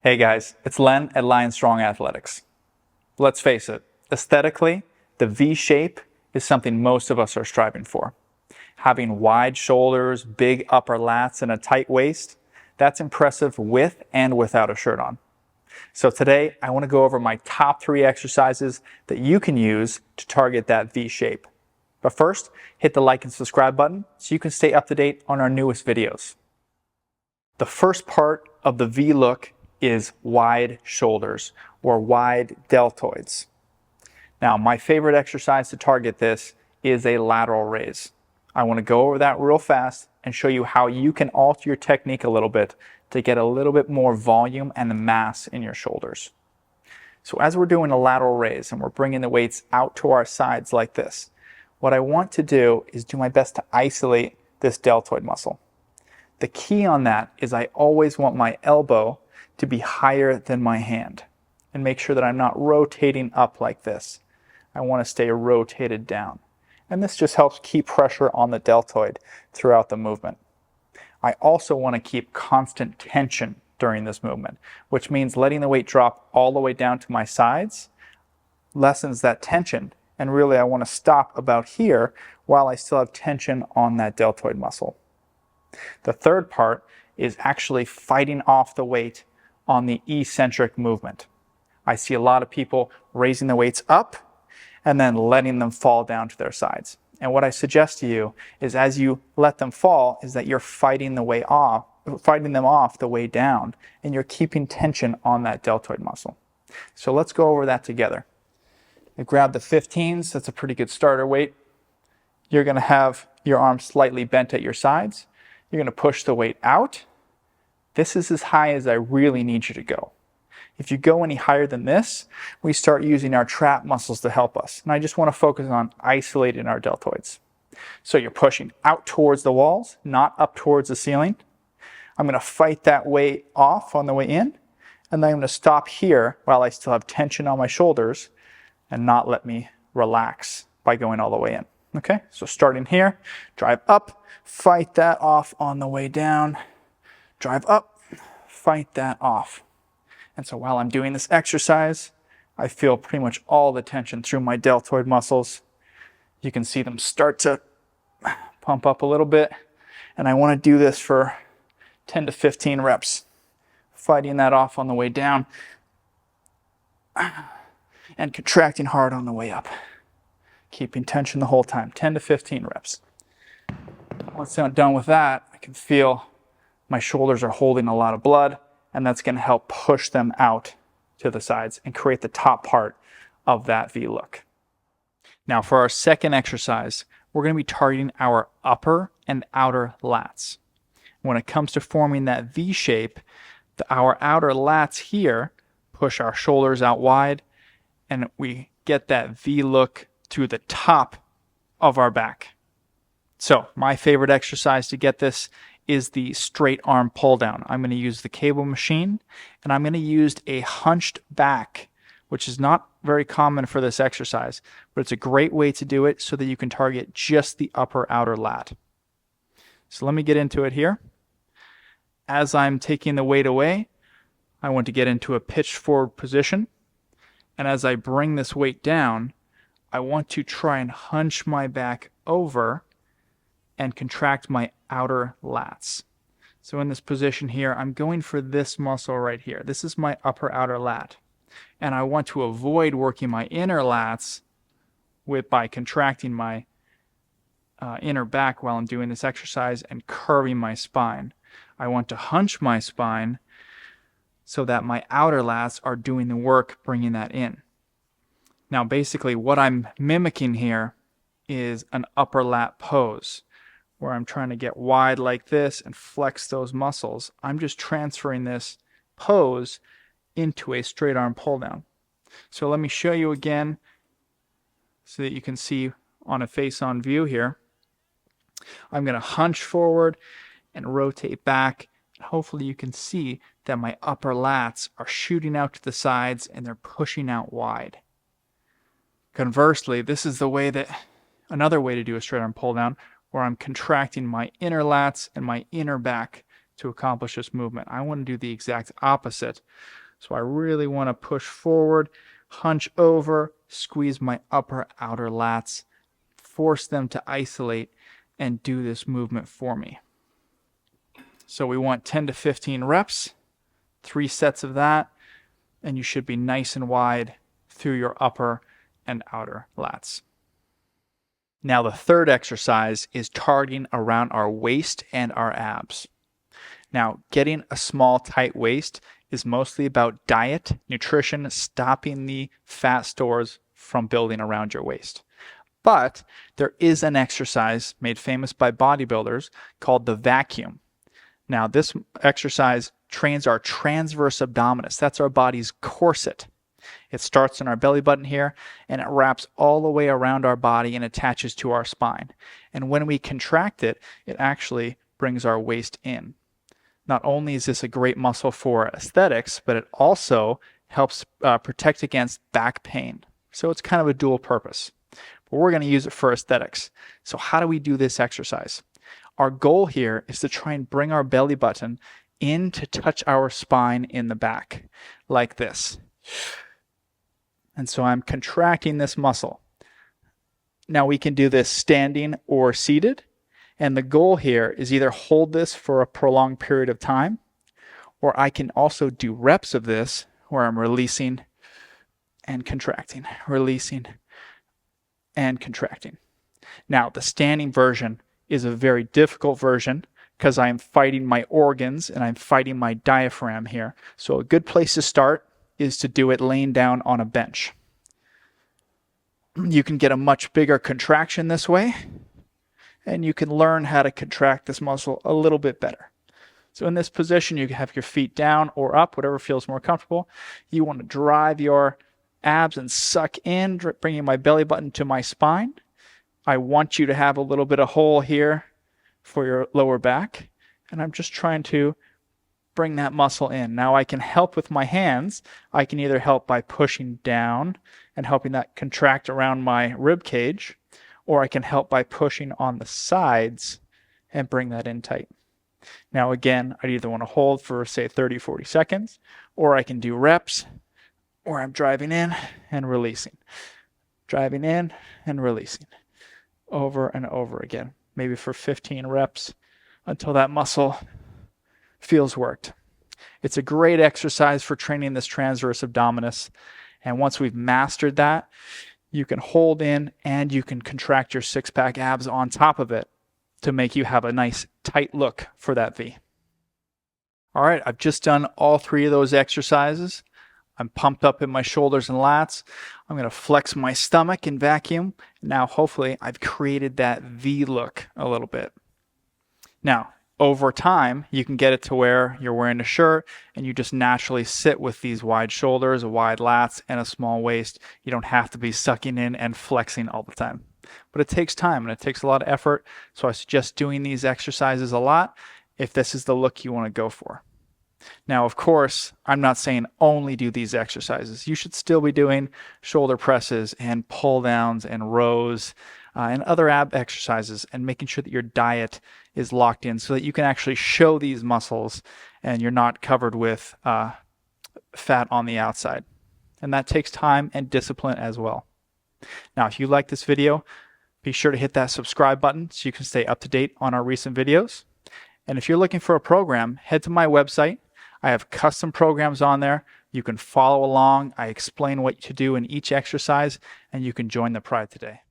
Hey guys, it's Len at Lion Strong Athletics. Let's face it, aesthetically, the V shape is something most of us are striving for. Having wide shoulders, big upper lats, and a tight waist, that's impressive with and without a shirt on. So today, I want to go over my top 3 exercises that you can use to target that V shape. But first, hit the like and subscribe button so you can stay up to date on our newest videos. The first part of the V look is wide shoulders or wide deltoids. Now, my favorite exercise to target this is a lateral raise. I want to go over that real fast and show you how you can alter your technique a little bit to get a little bit more volume and mass in your shoulders. So as we're doing a lateral raise and we're bringing the weights out to our sides like this, what I want to do is do my best to isolate this deltoid muscle. The key on that is I always want my elbow to be higher than my hand and make sure that I'm not rotating up like this. I want to stay rotated down. And this just helps keep pressure on the deltoid throughout the movement. I also want to keep constant tension during this movement, which means letting the weight drop all the way down to my sides lessens that tension. And really I want to stop about here while I still have tension on that deltoid muscle. The third part is actually fighting off the weight on the eccentric movement. I see a lot of people raising the weights up and then letting them fall down to their sides. And what I suggest to you is as you let them fall is that you're fighting them off the way down, and you're keeping tension on that deltoid muscle. So let's go over that together. You grab the 15s, that's a pretty good starter weight. You're going to have your arms slightly bent at your sides. You're going to push the weight out. This is as high as I really need you to go. If you go any higher than this, we start using our trap muscles to help us. And I just want to focus on isolating our deltoids. So you're pushing out towards the walls, not up towards the ceiling. I'm going to fight that weight off on the way in. And then I'm going to stop here while I still have tension on my shoulders and not let me relax by going all the way in. Okay, so starting here, drive up, fight that off on the way down, drive up, fight that off. And so while I'm doing this exercise, I feel pretty much all the tension through my deltoid muscles. You can see them start to pump up a little bit. And I want to do this for 10 to 15 reps, fighting that off on the way down and contracting hard on the way up. Keeping tension the whole time, 10 to 15 reps. Once I'm done with that, I can feel my shoulders are holding a lot of blood, and that's going to help push them out to the sides and create the top part of that V look. Now for our second exercise, we're going to be targeting our upper and outer lats. When it comes to forming that V shape, our outer lats here push our shoulders out wide, and we get that V look to the top of our back. So my favorite exercise to get this is the straight arm pull down. I'm going to use the cable machine, and I'm going to use a hunched back, which is not very common for this exercise, but it's a great way to do it so that you can target just the upper outer lat. So let me get into it here. As I'm taking the weight away, I want to get into a pitched forward position, and as I bring this weight down, I want to try and hunch my back over and contract my outer lats. So in this position here, I'm going for this muscle right here. This is my upper outer lat. And I want to avoid working my inner lats by contracting my inner back while I'm doing this exercise and curving my spine. I want to hunch my spine so that my outer lats are doing the work bringing that in. Now basically what I'm mimicking here is an upper lat pose where I'm trying to get wide like this and flex those muscles. I'm just transferring this pose into a straight arm pull down. So let me show you again so that you can see on a face-on view here. I'm going to hunch forward and rotate back. Hopefully you can see that my upper lats are shooting out to the sides and they're pushing out wide. Conversely, this is another way to do a straight arm pull down, where I'm contracting my inner lats and my inner back to accomplish this movement. I want to do the exact opposite. So I really want to push forward, hunch over, squeeze my upper outer lats, force them to isolate and do this movement for me. So we want 10 to 15 reps, 3 sets of that, and you should be nice and wide through your upper and outer lats. Now the third exercise is targeting around our waist and our abs. Now, getting a small, tight waist is mostly about diet, nutrition, stopping the fat stores from building around your waist. But there is an exercise made famous by bodybuilders called the vacuum. Now, this exercise trains our transverse abdominis. That's our body's corset. It starts in our belly button here, and it wraps all the way around our body and attaches to our spine. And when we contract it, it actually brings our waist in. Not only is this a great muscle for aesthetics, but it also helps protect against back pain. So it's kind of a dual purpose. But we're going to use it for aesthetics. So how do we do this exercise? Our goal here is to try and bring our belly button in to touch our spine in the back, like this. And so I'm contracting this muscle. Now we can do this standing or seated. And the goal here is either hold this for a prolonged period of time, or I can also do reps of this where I'm releasing and contracting, releasing and contracting. Now, the standing version is a very difficult version because I'm fighting my organs and I'm fighting my diaphragm here. So a good place to start is to do it laying down on a bench. You can get a much bigger contraction this way, and you can learn how to contract this muscle a little bit better. So in this position, you can have your feet down or up, whatever feels more comfortable. You want to drive your abs and suck in, bringing my belly button to my spine. I want you to have a little bit of hole here for your lower back, and I'm just trying to bring that muscle in. Now I can help with my hands. I can either help by pushing down and helping that contract around my rib cage, or I can help by pushing on the sides and bring that in tight. Now again, I either want to hold for say 30, 40 seconds, or I can do reps where I'm driving in and releasing. Driving in and releasing. Over and over again. Maybe for 15 reps until that muscle feels worked. It's a great exercise for training this transverse abdominis. And once we've mastered that, you can hold in and you can contract your six-pack abs on top of it to make you have a nice tight look for that V. All right, I've just done all 3 of those exercises. I'm pumped up in my shoulders and lats. I'm going to flex my stomach and vacuum. Now, hopefully, I've created that V look a little bit. Now, over time, you can get it to where you're wearing a shirt and you just naturally sit with these wide shoulders, wide lats, and a small waist. You don't have to be sucking in and flexing all the time. But it takes time and it takes a lot of effort. So I suggest doing these exercises a lot if this is the look you want to go for. Now, of course, I'm not saying only do these exercises. You should still be doing shoulder presses and pull downs and rows and other ab exercises, and making sure that your diet is locked in so that you can actually show these muscles and you're not covered with fat on the outside. And that takes time and discipline as well. Now, if you like this video, be sure to hit that subscribe button so you can stay up to date on our recent videos. And if you're looking for a program, head to my website. I have custom programs on there. You can follow along. I explain what to do in each exercise, and you can join the Pride today.